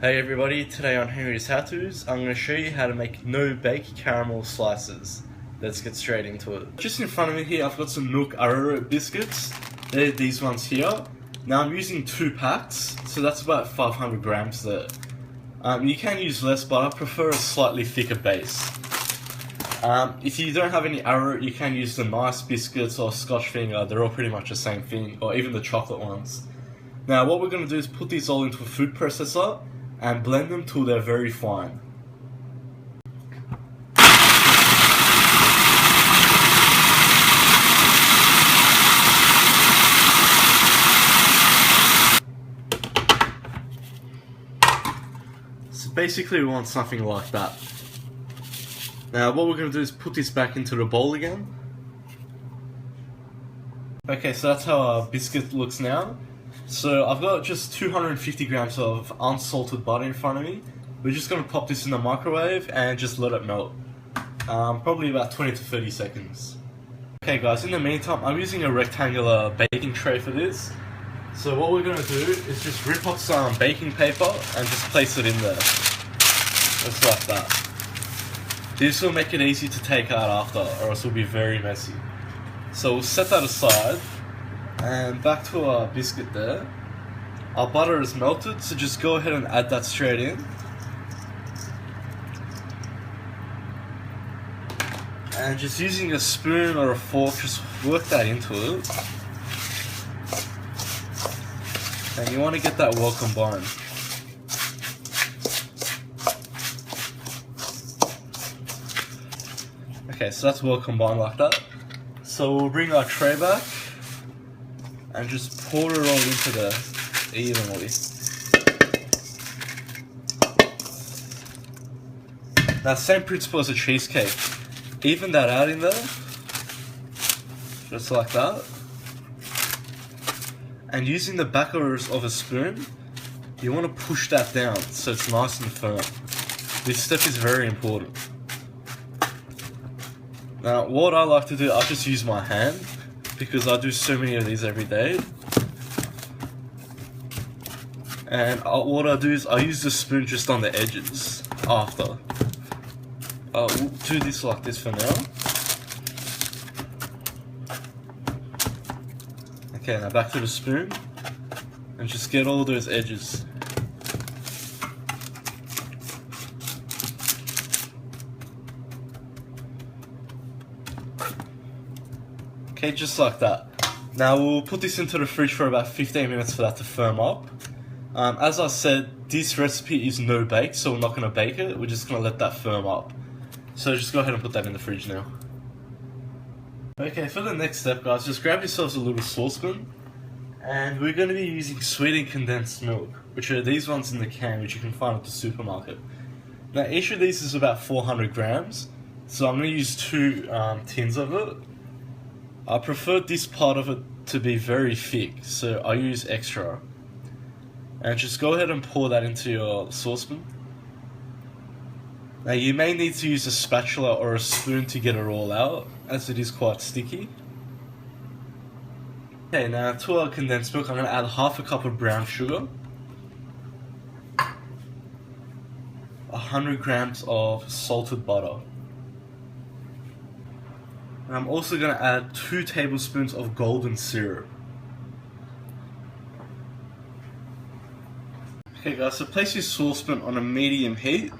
Hey everybody, today on HowTos, I'm going to show you how to make no-bake caramel slices. Let's get straight into it. Just in front of me here, I've got some milk arrowroot biscuits. They're these ones here. Now I'm using 2 packs, so that's about 500 grams there. You can use less, but I prefer a slightly thicker base. If you don't have any arrowroot, you can use the nice biscuits or Scotch finger. They're all pretty much the same thing, or even the chocolate ones. Now what we're going to do is put these all into a food processor and blend them till they're very fine. So basically we want something like that. Now what we're going to do is put this back into the bowl again. Okay, so that's how our biscuit looks now. So I've got just 250 grams of unsalted butter in front of me. We're just going to pop this in the microwave and just let it melt. Probably about 20 to 30 seconds. Okay guys, in the meantime I'm using a rectangular baking tray for this. So what we're going to do is just rip off some baking paper and just place it in there. Just like that. This will make it easy to take out after, or else it will be very messy. So we'll set that aside. And back to our biscuit there. Our butter is melted, so just go ahead and add that straight in. And just using a spoon or a fork, just work that into it. And you want to get that well combined. Okay, so that's well combined like that. So we'll bring our tray back and just pour it all into there evenly. Now same principle as a cheesecake. Even that out in there, just like that. And using the backers of a spoon, you want to push that down so it's nice and firm. This step is very important. Now what I like to do, I just use my hand, because I do so many of these every day. And what I do is I use the spoon just on the edges after. We'll do this like this for now. Okay, now back to the spoon and just get all those edges. Okay, just like that. Now we'll put this into the fridge for about 15 minutes for that to firm up. As I said, this recipe is no bake, so we're not going to bake it. We're just going to let that firm up. So just go ahead and put that in the fridge now. Okay, for the next step guys, just grab yourselves a little saucepan. And we're going to be using sweetened condensed milk, which are these ones in the can, which you can find at the supermarket. Now each of these is about 400 grams, so I'm going to use 2 tins of it. I prefer this part of it to be very thick, so I use extra. And just go ahead and pour that into your saucepan. Now you may need to use a spatula or a spoon to get it all out, as it is quite sticky. Okay, now to our condensed milk, I'm going to add half a cup of brown sugar, 100 grams of salted butter. And I'm also going to add 2 tablespoons of golden syrup. Okay guys, so place your saucepan on a medium heat.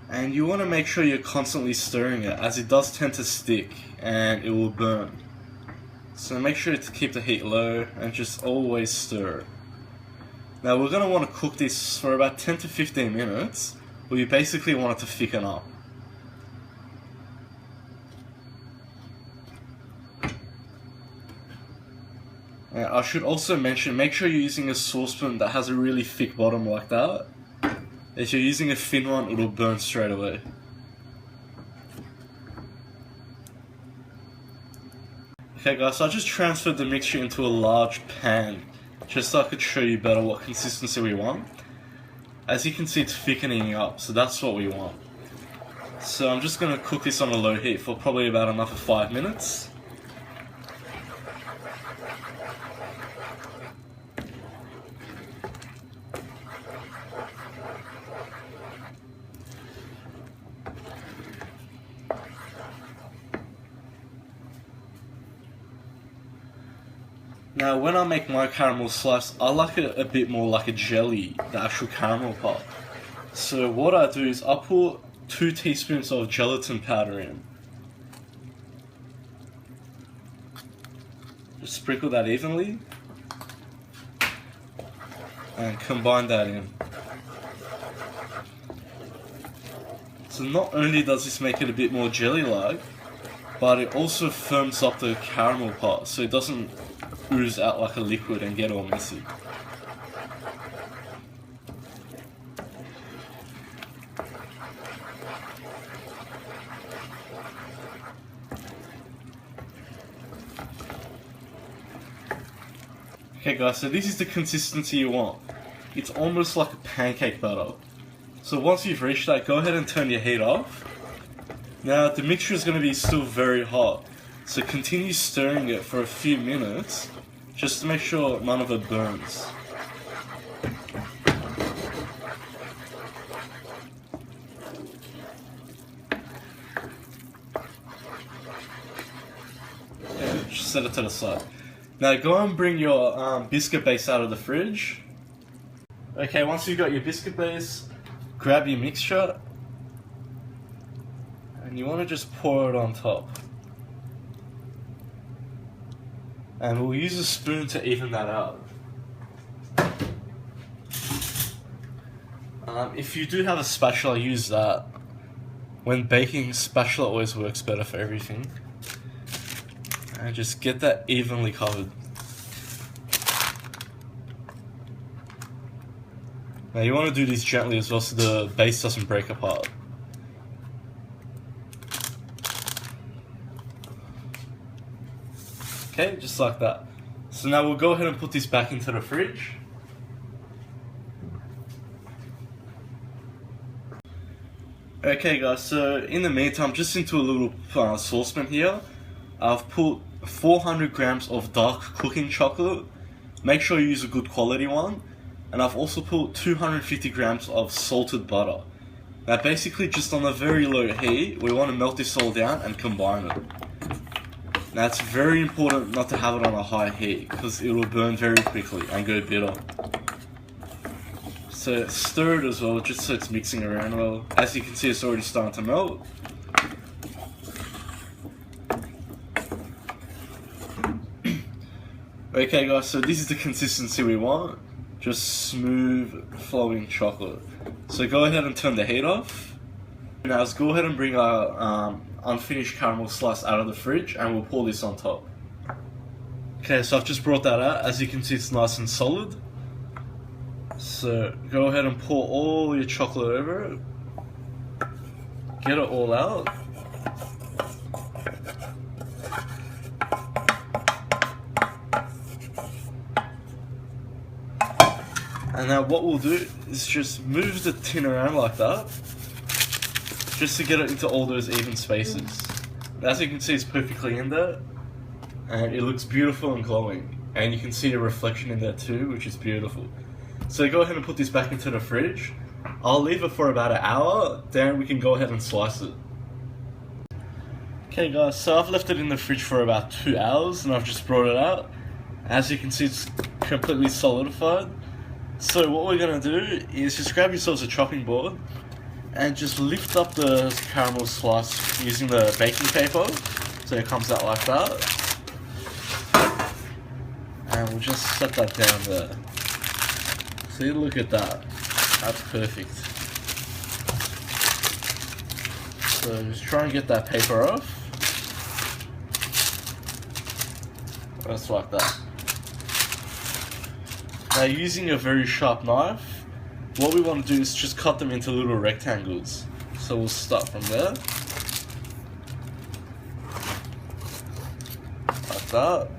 And you want to make sure you're constantly stirring it, as it does tend to stick and it will burn. So make sure to keep the heat low and just always stir. Now we're going to want to cook this for about 10 to 15 minutes, where you basically want it to thicken up. I should also mention, make sure you're using a saucepan that has a really thick bottom like that. If you're using a thin one, it'll burn straight away. Okay guys, so I just transferred the mixture into a large pan, just so I could show you better what consistency we want. As you can see, it's thickening up, so that's what we want. So I'm just going to cook this on a low heat for probably about another 5 minutes. Now when I make my caramel slice, I like it a bit more like a jelly, the actual caramel part. So what I do is I put 2 teaspoons of gelatin powder in. Just sprinkle that evenly and combine that in. So not only does this make it a bit more jelly-like, but it also firms up the caramel part so it doesn't ooze out like a liquid and get all messy. Okay guys, so this is the consistency you want. It's almost like a pancake batter. So once you've reached that, go ahead and turn your heat off. Now the mixture is going to be still very hot, so continue stirring it for a few minutes just to make sure none of it burns. Okay, just set it to the side. Now go and bring your biscuit base out of the fridge. Okay, once you've got your biscuit base, grab your mixture and you want to just pour it on top. And we'll use a spoon to even that out. If you do have a spatula, use that. When baking, spatula always works better for everything. And just get that evenly covered. Now you want to do this gently as well so the base doesn't break apart. Okay, just like that. So now we'll go ahead and put this back into the fridge. Okay guys, so in the meantime, just into a little saucepan here, I've put 400 grams of dark cooking chocolate. Make sure you use a good quality one. And I've also put 250 grams of salted butter. Now basically just on a very low heat, we want to melt this all down and combine it. Now it's very important not to have it on a high heat because it will burn very quickly and go bitter. So stir it as well, just so it's mixing around well. As you can see, it's already starting to melt. Okay guys, so this is the consistency we want. Just smooth flowing chocolate. So go ahead and turn the heat off. Now let's go ahead and bring our unfinished caramel slice out of the fridge and we'll pour this on top. Okay, so I've just brought that out. As you can see, it's nice and solid. So go ahead and pour all your chocolate over it. Get it all out. And now what we'll do is just move the tin around like that, just to get it into all those even spaces. As you can see, it's perfectly in there, and it looks beautiful and glowing. And you can see a reflection in there too, which is beautiful. So go ahead and put this back into the fridge. I'll leave it for about an hour, then we can go ahead and slice it. Okay guys, so I've left it in the fridge for about 2 hours, and I've just brought it out. As you can see, it's completely solidified. So what we're going to do is just grab yourselves a chopping board and just lift up the caramel slice using the baking paper so it comes out like that. And we'll just set that down there. See, look at that. That's perfect. So just try and get that paper off. Just like that. Now using a very sharp knife, what we want to do is just cut them into little rectangles. So we'll start from there. Like that.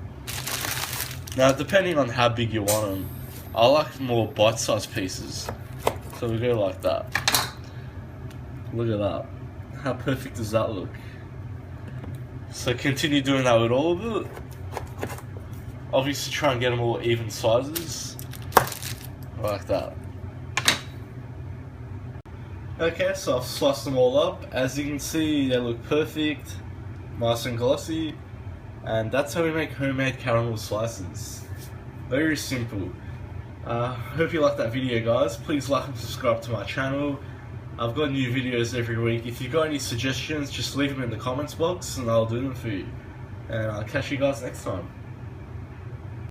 Now depending on how big you want them, I like more bite-sized pieces. So we go like that. Look at that. How perfect does that look? So continue doing that with all of it. Obviously try and get them all even sizes. Like that. Okay, so I've sliced them all up. As you can see, they look perfect, nice and glossy, and that's how we make homemade caramel slices. Very simple. Hope you liked that video, guys. Please like and subscribe to my channel. I've got new videos every week. If you've got any suggestions, just leave them in the comments box and I'll do them for you. And I'll catch you guys next time.